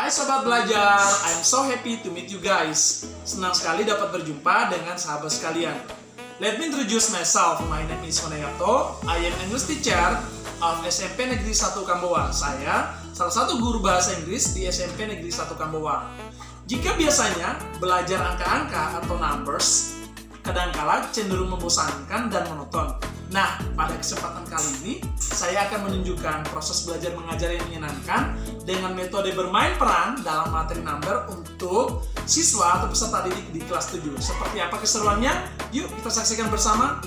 Hai Sobat Belajar, I'm so happy to meet you guys. Senang sekali dapat berjumpa dengan sahabat sekalian. Let me introduce myself. My name is Honeyato. I am English teacher of SMP Negeri 1 Kambowa. Saya salah satu guru bahasa Inggris di SMP Negeri 1 Kambowa. Jika biasanya belajar angka-angka atau numbers, kadangkala cenderung membosankan dan monoton. Nah, pada kesempatan kali ini, saya akan menunjukkan proses belajar mengajar yang menyenangkan dengan metode bermain peran dalam materi number untuk siswa atau peserta didik di kelas 7. Seperti apa keseruannya? Yuk kita saksikan bersama.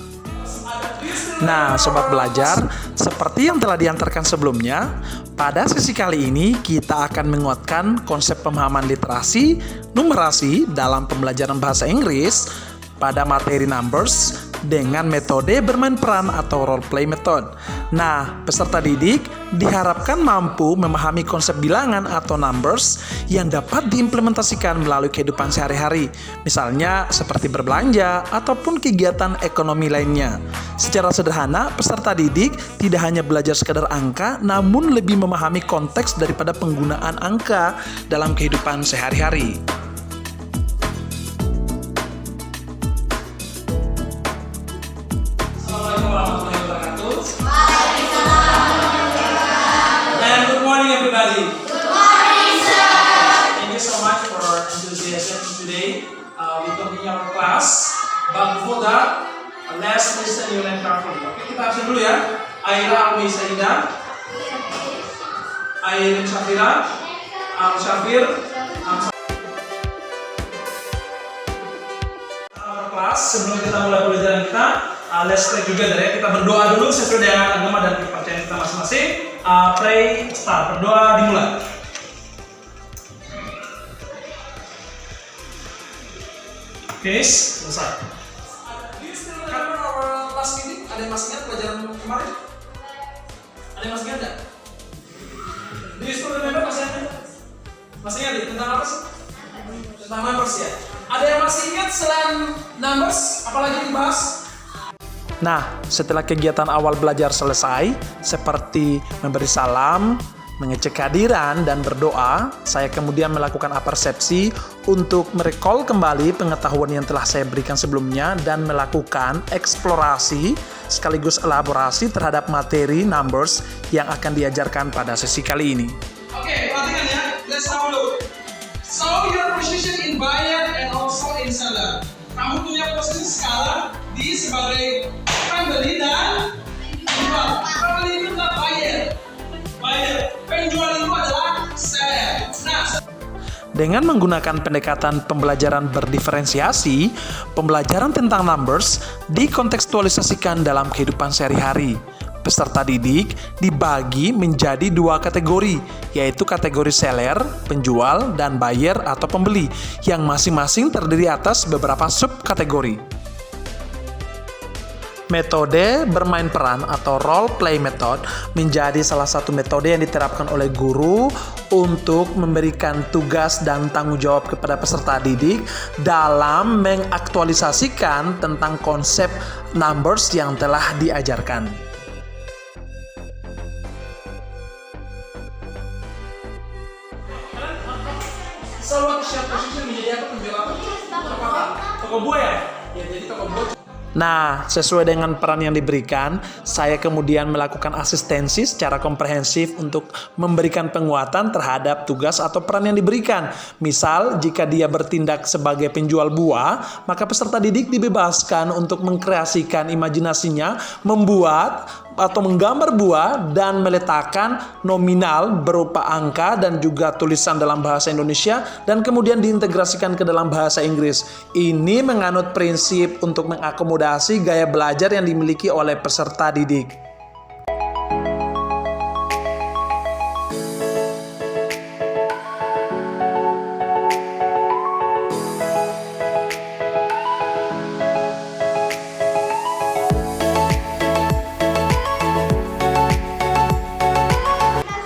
Nah, Sobat Belajar, seperti yang telah diantarkan sebelumnya, pada sesi kali ini kita akan menguatkan konsep pemahaman literasi, numerasi dalam pembelajaran bahasa Inggris pada materi numbers dengan metode bermain peran atau role play method. Nah, peserta didik diharapkan mampu memahami konsep bilangan atau numbers yang dapat diimplementasikan melalui kehidupan sehari-hari, misalnya seperti berbelanja ataupun kegiatan ekonomi lainnya. Secara sederhana, peserta didik tidak hanya belajar sekadar angka, namun lebih memahami konteks daripada penggunaan angka dalam kehidupan sehari-hari. Everybody. Good morning, sir. Thank you so much for enthusiasm today. We continue our class. But before that, let's listen you and carefully. Oke, kita absen dulu ya. Aira Alwi Saida, Airin Syafira, Am Syafir, kelas. Sebelum kita mulai pelajaran kita, let's pray together ya. Kita berdoa dulu sesuai dengan agama dan kepercayaan kita masing-masing. Pray start, berdoa dimulai. Oke, selesai. Do you still remember our last meeting? Ada yang masih ingat pelajaran kemarin? Ada yang masih ingat nggak? Do you still remember masih ingat? Masih ingat ya? Tentang apa sih? Tentang numbers ya. Ada yang masih ingat selain numbers? Apalagi dibahas? Nah, setelah kegiatan awal belajar selesai, seperti memberi salam, mengecek kehadiran, dan berdoa, saya kemudian melakukan apersepsi untuk merecall kembali pengetahuan yang telah saya berikan sebelumnya dan melakukan eksplorasi sekaligus elaborasi terhadap materi numbers yang akan diajarkan pada sesi kali ini. Oke, perhatikan ya. Let's have a look. So, your position in buyer and also in seller. Kamu punya posisi sekarang di sebagai pembeli dan penjual. Pembeli itu adalah buyer. Penjual itu adalah seller. Nah, dengan menggunakan pendekatan pembelajaran berdiferensiasi, pembelajaran tentang numbers dikontekstualisasikan dalam kehidupan sehari-hari. Peserta didik dibagi menjadi dua kategori, yaitu kategori seller, penjual, dan buyer atau pembeli, yang masing-masing terdiri atas beberapa subkategori. Metode bermain peran atau role play method menjadi salah satu metode yang diterapkan oleh guru untuk memberikan tugas dan tanggung jawab kepada peserta didik dalam mengaktualisasikan tentang konsep numbers yang telah diajarkan. selalu share position menjadi apa? Penjual apa? Toko buah ya? Ya, jadi toko buah. Nah, sesuai dengan peran yang diberikan, saya kemudian melakukan asistensi secara komprehensif untuk memberikan penguatan terhadap tugas atau peran yang diberikan. Misal, jika dia bertindak sebagai penjual buah, maka peserta didik dibebaskan untuk mengkreasikan imajinasinya, membuat atau menggambar buah dan meletakkan nominal berupa angka dan juga tulisan dalam bahasa Indonesia dan kemudian diintegrasikan ke dalam bahasa Inggris. Ini menganut prinsip untuk mengakomodasi gaya belajar yang dimiliki oleh peserta didik.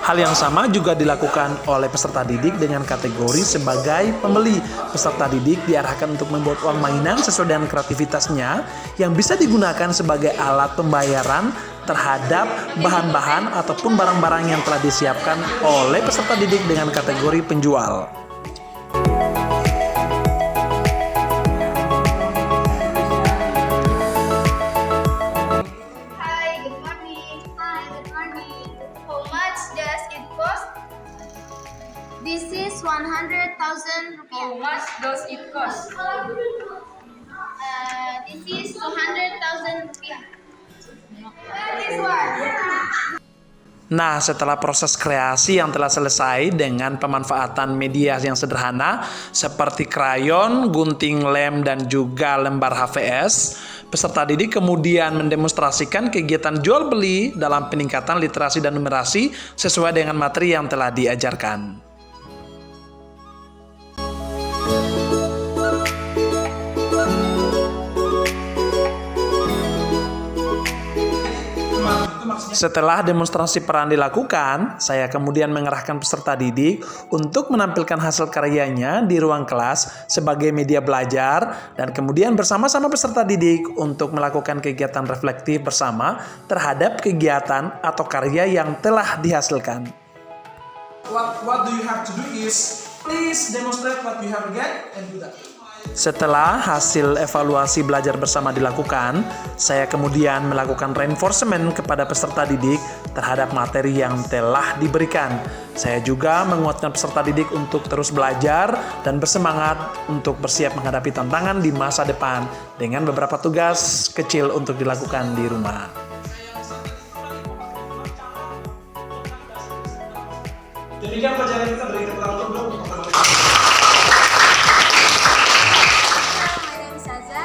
Hal yang sama juga dilakukan oleh peserta didik dengan kategori sebagai pembeli. Peserta didik diarahkan untuk membuat uang mainan sesuai dengan kreativitasnya yang bisa digunakan sebagai alat pembayaran terhadap bahan-bahan ataupun barang-barang yang telah disiapkan oleh peserta didik dengan kategori penjual. Hi, good morning. Hi, good morning. How much does it cost? This is 100,000 rupiah. How much does it cost? This is 200,000 rupiah. This one. Nah, setelah proses kreasi yang telah selesai dengan pemanfaatan media yang sederhana seperti krayon, gunting lem, dan juga lembar HVS, peserta didik kemudian mendemonstrasikan kegiatan jual beli dalam peningkatan literasi dan numerasi sesuai dengan materi yang telah diajarkan. Setelah demonstrasi peran dilakukan, saya kemudian mengerahkan peserta didik untuk menampilkan hasil karyanya di ruang kelas sebagai media belajar dan kemudian bersama-sama peserta didik untuk melakukan kegiatan reflektif bersama terhadap kegiatan atau karya yang telah dihasilkan. What do you have to do is please demonstrate what you have again and do that. Setelah hasil evaluasi belajar bersama dilakukan, saya kemudian melakukan reinforcement kepada peserta didik terhadap materi yang telah diberikan. Saya juga menguatkan peserta didik untuk terus belajar dan bersemangat untuk bersiap menghadapi tantangan di masa depan dengan beberapa tugas kecil untuk dilakukan di rumah. Demikian pelajaran kita, beri tepuk tangan dulu. My name is Azza.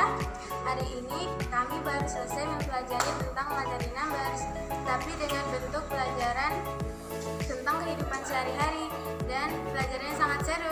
Hari ini kami baru selesai mempelajari tentang materi numbers, tapi dengan bentuk pelajaran tentang kehidupan sehari-hari dan pelajarannya sangat seru.